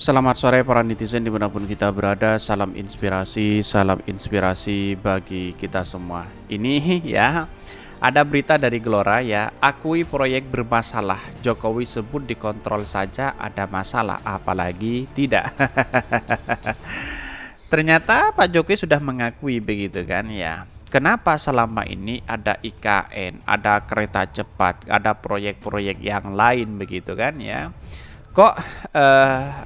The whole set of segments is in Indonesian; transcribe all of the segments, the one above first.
Selamat sore para netizen dimanapun kita berada. Salam inspirasi bagi kita semua. Ini ya, ada berita dari Gelora ya, akui proyek bermasalah. Jokowi sebut dikontrol saja ada masalah, apalagi tidak. Ternyata Pak Jokowi sudah mengakui begitu kan ya. Kenapa selama ini ada IKN, ada kereta cepat, ada proyek-proyek yang lain begitu kan ya, kok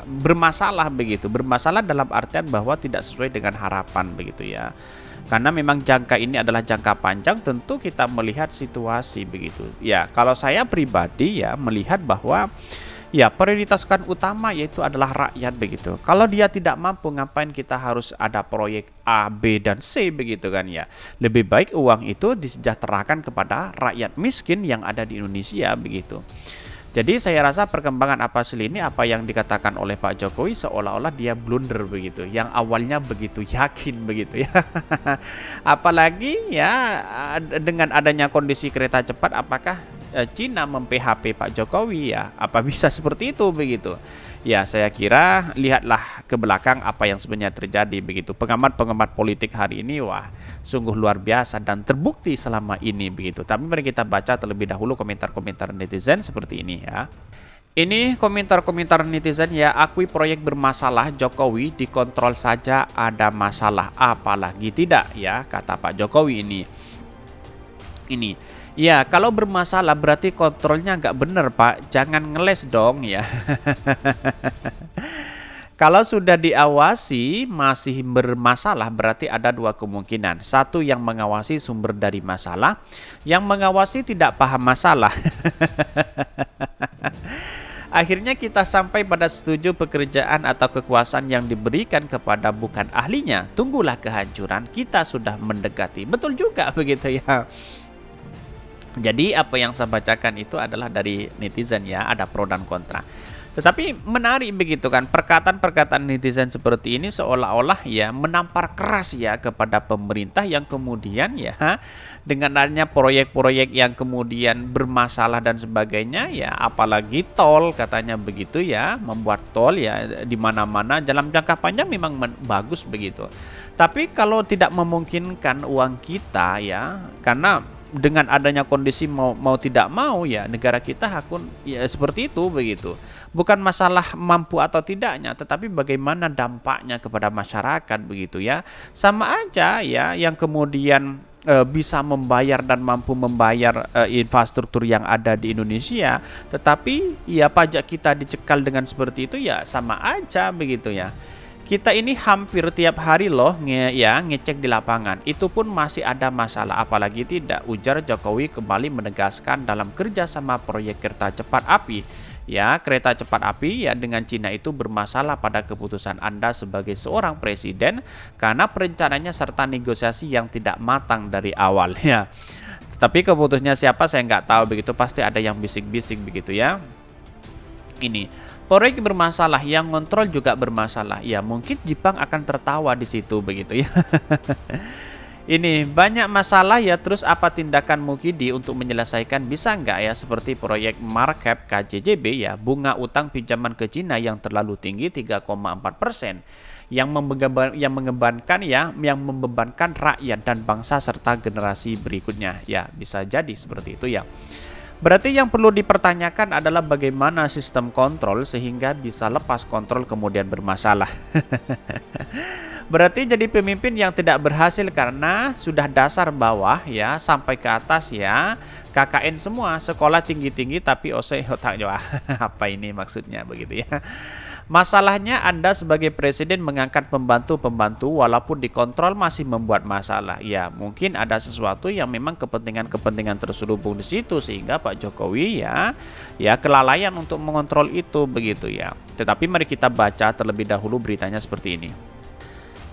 bermasalah begitu, bermasalah dalam artian bahwa tidak sesuai dengan harapan begitu ya, karena memang jangka ini adalah jangka panjang, tentu kita melihat situasi begitu ya. Kalau saya pribadi ya melihat bahwa ya prioritaskan utama yaitu adalah rakyat begitu. Kalau dia tidak mampu, ngapain kita harus ada proyek A, B, dan C begitu kan ya. Lebih baik uang itu disejahterakan kepada rakyat miskin yang ada di Indonesia begitu. Jadi saya rasa perkembangan apa ini, apa yang dikatakan oleh Pak Jokowi seolah-olah dia blunder begitu, yang awalnya begitu yakin begitu ya. Apalagi ya dengan adanya kondisi kereta cepat, apakah Cina mem-PHP Pak Jokowi ya? Apa bisa seperti itu begitu? Ya saya kira lihatlah ke belakang apa yang sebenarnya terjadi begitu. Pengamat-pengamat politik hari ini wah sungguh luar biasa dan terbukti selama ini begitu. Tapi mari kita baca terlebih dahulu komentar-komentar netizen seperti ini ya. Ini komentar-komentar netizen ya, akui proyek bermasalah, Jokowi dikontrol saja ada masalah, apalagi tidak ya, kata Pak Jokowi ini. Ya, kalau bermasalah berarti kontrolnya nggak bener Pak, jangan ngeles dong ya. Kalau sudah diawasi masih bermasalah berarti ada dua kemungkinan. Satu, yang mengawasi sumber dari masalah, yang mengawasi tidak paham masalah. Akhirnya kita sampai pada setuju pekerjaan atau kekuasaan yang diberikan kepada bukan ahlinya. Tunggulah kehancuran, kita sudah mendekati. Betul juga begitu ya. Jadi apa yang saya bacakan itu adalah dari netizen ya, ada pro dan kontra. Tetapi menarik begitu kan, perkataan-perkataan netizen seperti ini seolah-olah ya menampar keras ya kepada pemerintah yang kemudian ya dengan adanya proyek-proyek yang kemudian bermasalah dan sebagainya ya, apalagi tol katanya begitu ya, membuat tol ya di mana-mana dalam jangka panjang memang bagus begitu. Tapi kalau tidak memungkinkan uang kita ya, karena dengan adanya kondisi mau tidak mau ya negara kita hakun ya seperti itu begitu. Bukan masalah mampu atau tidaknya, tetapi bagaimana dampaknya kepada masyarakat begitu ya. Sama aja ya yang kemudian bisa membayar dan mampu membayar infrastruktur yang ada di Indonesia, tetapi ya pajak kita dicekal dengan seperti itu ya sama aja begitu ya. Kita ini hampir tiap hari loh ngecek di lapangan. Itu pun masih ada masalah, apalagi tidak, ujar Jokowi kembali menegaskan dalam kerjasama proyek kereta cepat api. Ya, kereta cepat api ya dengan Cina itu bermasalah pada keputusan Anda sebagai seorang presiden karena perencanaannya serta negosiasi yang tidak matang dari awal ya. Tapi keputusnya siapa saya nggak tahu begitu, pasti ada yang bisik-bisik begitu ya. Ini proyek bermasalah, yang kontrol juga bermasalah. Ya mungkin Jepang akan tertawa di situ begitu ya. Ini banyak masalah ya, terus apa tindakan Mukidi untuk menyelesaikan, bisa nggak ya seperti proyek Markup KJJB ya, bunga utang pinjaman ke Cina yang terlalu tinggi 3,4% yang mengebankan ya, yang membebankan rakyat dan bangsa serta generasi berikutnya. Ya bisa jadi seperti itu ya. Berarti yang perlu dipertanyakan adalah bagaimana sistem kontrol sehingga bisa lepas kontrol kemudian bermasalah. Berarti jadi pemimpin yang tidak berhasil karena sudah dasar bawah ya sampai ke atas ya, KKN semua, sekolah tinggi-tinggi tapi OSE otak Jawa. Apa ini maksudnya begitu ya. Masalahnya Anda sebagai presiden mengangkat pembantu-pembantu walaupun dikontrol masih membuat masalah. Ya, mungkin ada sesuatu yang memang kepentingan-kepentingan terselubung di situ sehingga Pak Jokowi ya kelalaian untuk mengontrol itu begitu ya. Tetapi mari kita baca terlebih dahulu beritanya seperti ini.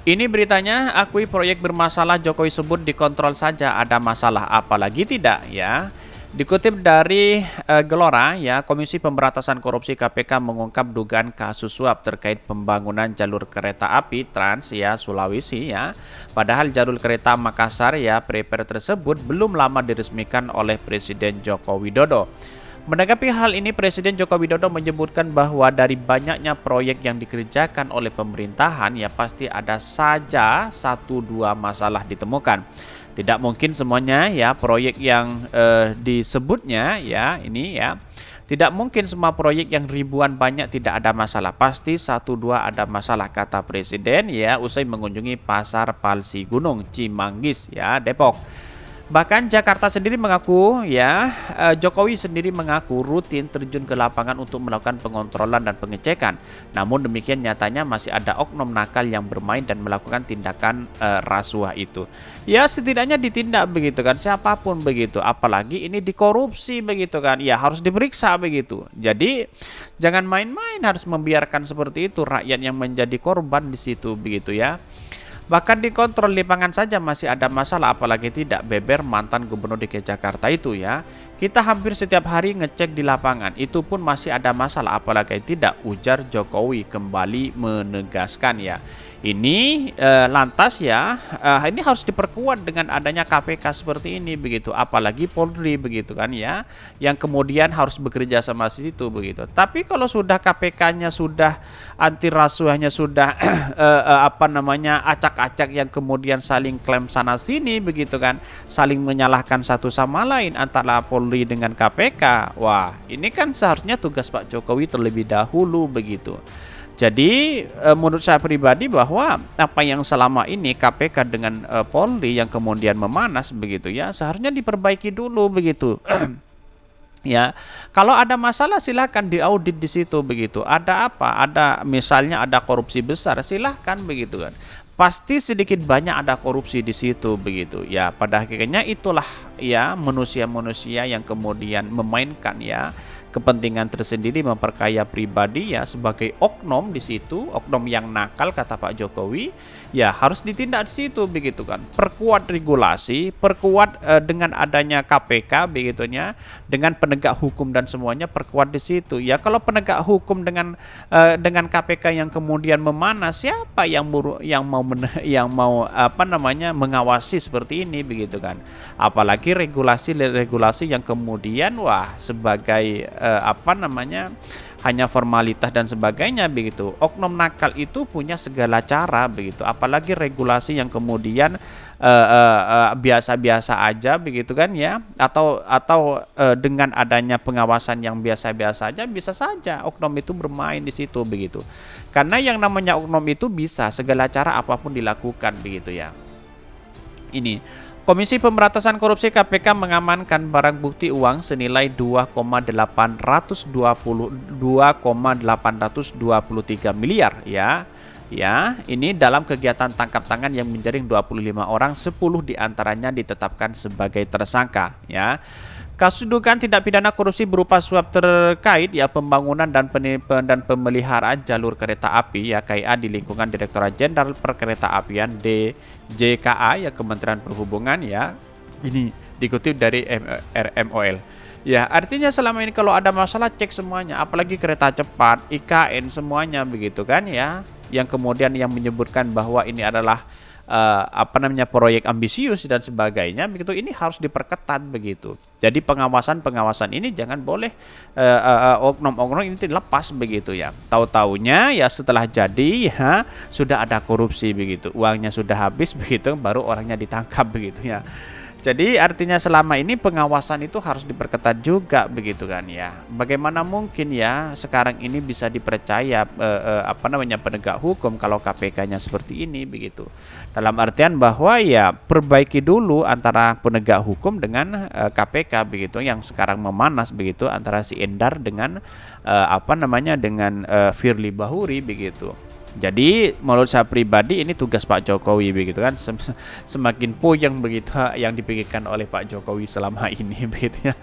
Ini beritanya, akui proyek bermasalah, Jokowi sebut dikontrol saja ada masalah, apalagi tidak ya. Dikutip dari Gelora ya, Komisi Pemberantasan Korupsi KPK mengungkap dugaan kasus suap terkait pembangunan jalur kereta api Trans ya Sulawesi ya. Padahal jalur kereta Makassar ya Prepare tersebut belum lama diresmikan oleh Presiden Joko Widodo. Menanggapi hal ini, Presiden Joko Widodo menyebutkan bahwa dari banyaknya proyek yang dikerjakan oleh pemerintahan, ya pasti ada saja satu dua masalah ditemukan. Tidak mungkin semuanya ya proyek yang disebutnya ya ini ya. Tidak mungkin semua proyek yang ribuan banyak tidak ada masalah. Pasti satu dua ada masalah, kata Presiden ya usai mengunjungi Pasar Palsi Gunung Cimanggis ya Depok. Bahkan Jakarta sendiri mengaku ya Jokowi sendiri mengaku rutin terjun ke lapangan untuk melakukan pengontrolan dan pengecekan. Namun demikian nyatanya masih ada oknum nakal yang bermain dan melakukan tindakan rasuah itu. Ya setidaknya ditindak begitu kan, siapapun begitu, apalagi ini dikorupsi begitu kan. Ya harus diperiksa begitu. Jadi jangan main-main, harus membiarkan seperti itu rakyat yang menjadi korban di situ begitu ya. Bahkan dikontrol lapangan saja masih ada masalah, apalagi tidak beber mantan gubernur DKI Jakarta itu ya. Kita hampir setiap hari ngecek di lapangan, itu pun masih ada masalah, apalagi tidak, ujar Jokowi kembali menegaskan ya. Ini lantas ya, ini harus diperkuat dengan adanya KPK seperti ini begitu, apalagi Polri begitu kan ya, yang kemudian harus bekerja sama situ begitu. Tapi kalau sudah KPK-nya sudah anti rasuahnya sudah apa namanya acak-acak yang kemudian saling klaim sana sini begitu kan, saling menyalahkan satu sama lain antara Polri dengan KPK. Wah, ini kan seharusnya tugas Pak Jokowi terlebih dahulu begitu. Jadi menurut saya pribadi bahwa apa yang selama ini KPK dengan Polri yang kemudian memanas begitu ya, seharusnya diperbaiki dulu begitu. Ya, kalau ada masalah silahkan diaudit di situ begitu. Ada apa? Ada misalnya ada korupsi besar, silahkan begitu kan. Pasti sedikit banyak ada korupsi di situ begitu. Ya, pada akhirnya itulah ya manusia-manusia yang kemudian memainkan ya kepentingan tersendiri, memperkaya pribadi ya sebagai oknum di situ, oknum yang nakal kata Pak Jokowi, ya harus ditindak di situ begitu kan. Perkuat regulasi, perkuat dengan adanya KPK begitunya, dengan penegak hukum dan semuanya perkuat di situ. Ya kalau penegak hukum dengan KPK yang kemudian memanas, siapa yang mau apa namanya mengawasi seperti ini begitu kan. Apalagi regulasi yang kemudian wah sebagai apa namanya hanya formalitas dan sebagainya begitu. Oknum nakal itu punya segala cara begitu, apalagi regulasi yang kemudian biasa-biasa aja begitu kan ya, atau dengan adanya pengawasan yang biasa-biasa aja bisa saja oknum itu bermain di situ begitu. Karena yang namanya oknum itu bisa segala cara apapun dilakukan begitu ya. Ini Komisi Pemberantasan Korupsi KPK mengamankan barang bukti uang senilai 2,823 miliar ya. Ya, ini dalam kegiatan tangkap tangan yang menjaring 25 orang, 10 diantaranya ditetapkan sebagai tersangka ya. Kasus dugaan tindak pidana korupsi berupa suap terkait ya pembangunan dan pemeliharaan jalur kereta api ya KAI di lingkungan Direktorat Jenderal Perkeretaapian DJKA ya Kementerian Perhubungan ya. Ini dikutip dari RMOL. Ya, artinya selama ini kalau ada masalah cek semuanya, apalagi kereta cepat, IKN semuanya begitu kan ya. Yang kemudian yang menyebutkan bahwa ini adalah apa namanya proyek ambisius dan sebagainya begitu, ini harus diperketat begitu. Jadi pengawasan ini jangan boleh oknum-oknum ini dilepas begitu ya. Tahu-taunya ya setelah jadi ya sudah ada korupsi begitu, uangnya sudah habis begitu, baru orangnya ditangkap begitu ya. Jadi artinya selama ini pengawasan itu harus diperketat juga begitu kan ya. Bagaimana mungkin ya sekarang ini bisa dipercaya apa namanya penegak hukum kalau KPK-nya seperti ini begitu. Dalam artian bahwa ya perbaiki dulu antara penegak hukum dengan KPK begitu yang sekarang memanas begitu, antara si Endar dengan apa namanya dengan Firly Bahuri begitu. Jadi menurut saya pribadi ini tugas Pak Jokowi begitu kan, semakin puyeng begitu yang dipikirkan oleh Pak Jokowi selama ini begitu ya.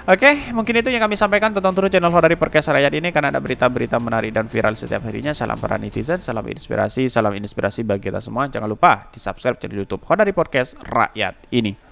Oke, mungkin itu yang kami sampaikan. Tonton terus channel Hodari Podcast Rakyat ini karena ada berita-berita menarik dan viral setiap harinya. Salam para netizen, salam inspirasi bagi kita semua. Jangan lupa di subscribe channel YouTube Hodari Podcast Rakyat ini.